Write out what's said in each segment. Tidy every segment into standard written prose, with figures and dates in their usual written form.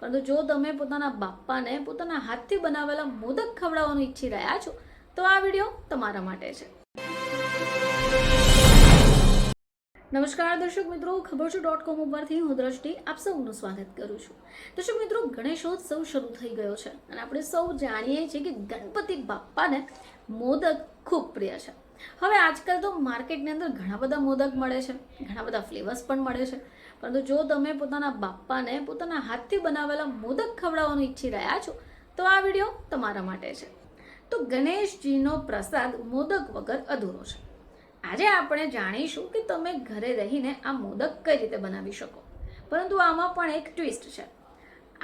પરંતુ જો તમે પોતાના બાપ્પાને પોતાના હાથથી બનાવેલા મોદક ખવડાવવાનું ઈચ્છી રહ્યા છો તો આ વિડીયો તમારા માટે છે। નમસ્કાર દર્શક મિત્રો, ખબરછું.com ઉપરથી હું દ્રષ્ટિ આપ સૌનું સ્વાગત કરું છું। દર્શક મિત્રો, ગણેશોત્સવ શરૂ થઈ ગયો છે અને આપણે સૌ જાણીએ છીએ કે ગણપતિ બાપ્પાને મોદક ખૂબ પ્રિય છે। હવે આજકાલ તો માર્કેટની અંદર ઘણા બધા મોદક મળે છે, ઘણા બધા ફ્લેવર્સ પણ મળે છે, પરંતુ જો તમે પોતાના બાપ્પાને પોતાના હાથથી બનાવેલા મોદક ખવડાવવાનું ઈચ્છી રહ્યા છો તો આ વિડીયો તમારા માટે છે। તો ગણેશજીનો પ્રસાદ મોદક વગર અધૂરો છે। આજે આપણે જાણીશું કે તમે ઘરે રહીને આ મોદક કઈ રીતે બનાવી શકો, પરંતુ આમાં પણ એક ટ્વિસ્ટ છે।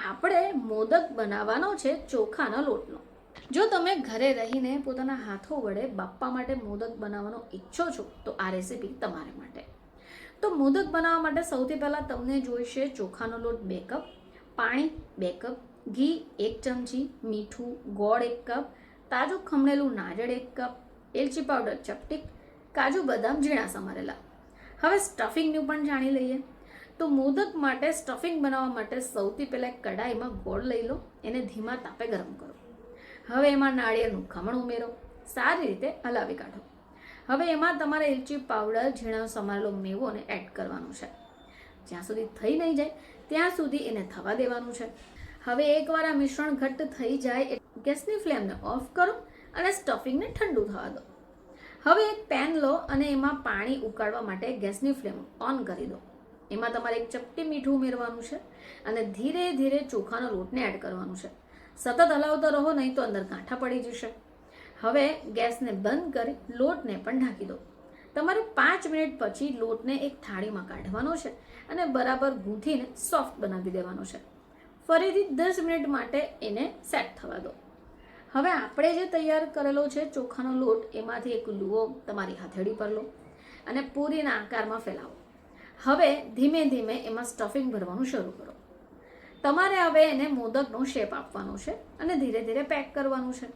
આપણે મોદક બનાવવાનો છે ચોખાના લોટનો। જો તમે ઘરે રહીને પોતાના હાથો વડે બાપ્પા માટે મોદક બનાવવાનો ઈચ્છો છો તો આ રેસીપી તમારા માટે। તો મોદક બનાવવા માટે સૌથી પહેલાં તમને જોઈશે ચોખાનો લોટ 2 કપ, પાણી 2 કપ, ઘી 1 ચમચી, મીઠું, ગોળ 1 કપ, તાજું ખમણેલું નારિયેળ 1 કપ, એલચી પાવડર ચપટી, કાજુ બદામ ઝીણા સમારેલા। હવે સ્ટફિંગનું પણ જાણી લઈએ। તો મોદક માટે સ્ટફિંગ બનાવવા માટે સૌથી પહેલાં કડાઈમાં ગોળ લઈ લો, એને ધીમા તાપે ગરમ કરો। હવે એમાં નાળિયેરનું ખમણ ઉમેરો, સારી રીતે હલાવી કાઢો। હવે એમાં તમારે એલચી પાવડર ઝીણા સમારેલો મેવોને એડ કરવાનું છે। જ્યાં સુધી થઈ નહીં જાય ત્યાં સુધી એને થવા દેવાનું છે। હવે એકવાર આ મિશ્રણ ઘટ્ટ થઈ જાય ગેસની ફ્લેમને ઓફ કરો અને સ્ટફિંગને ઠંડુ થવા દો। હવે એક પેન લો અને એમાં પાણી ઉકાળવા માટે ગેસની ફ્લેમ ઓન કરી દો। એમાં તમારે 1 ચપટી મીઠું ઉમેરવાનું છે અને ધીરે ધીરે ચોખાનો લોટને એડ કરવાનું છે। સતત હલાવતા રહો, નહીં તો અંદર ગાંઠા પડી જશે। હવે ગેસને બંધ કરી લોટને પણ ઢાંકી દો। તમારે 5 મિનિટ પછી લોટને એક થાળીમાં કાઢવાનો છે અને બરાબર ગૂંથીને સોફ્ટ બનાવી દેવાનો છે। ફરીથી 10 મિનિટ માટે એને સેટ થવા દો। હવે આપણે જે તૈયાર કરેલો છે ચોખાનો લોટ, એમાંથી એક લુઓ તમારી હથેળી પર લો અને પૂરીના આકારમાં ફેલાવો। હવે ધીમે ધીમે એમાં સ્ટફિંગ ભરવાનું શરૂ કરો। તમારે હવે એને મોદકનો શેપ આપવાનો છે અને ધીરે ધીરે પેક કરવાનું છે।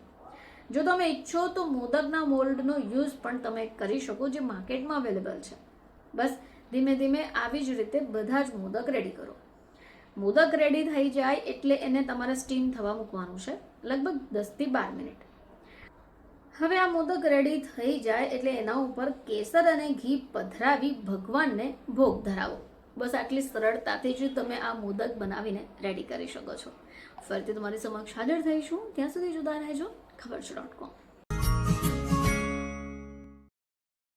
જો તમે ઈચ્છો તો મોદકના મોલ્ડનો યુઝ પણ તમે કરી શકો, જે માર્કેટમાં અવેલેબલ છે। બસ ધીમે ધીમે આવી જ રીતે બધા જ મોદક રેડી કરો। મોદક રેડી થઈ જાય એટલે એને તમારે સ્ટીમ થવા મૂકવાનું છે, લગભગ 10 થી 12 મિનિટ। હવે આ મોદક રેડી થઈ જાય એટલે એના ઉપર કેસર અને ઘી પધરાવી ભગવાનને ભોગ ધરાવો। બસ આટલી સરળતાથી જ તમે આ મોદક બનાવીને રેડી કરી શકો છો। ફરીથી તમારી સમક્ષ હાજર થઈશું, ત્યાં સુધી જોતા રહેજો ખબરછું.com।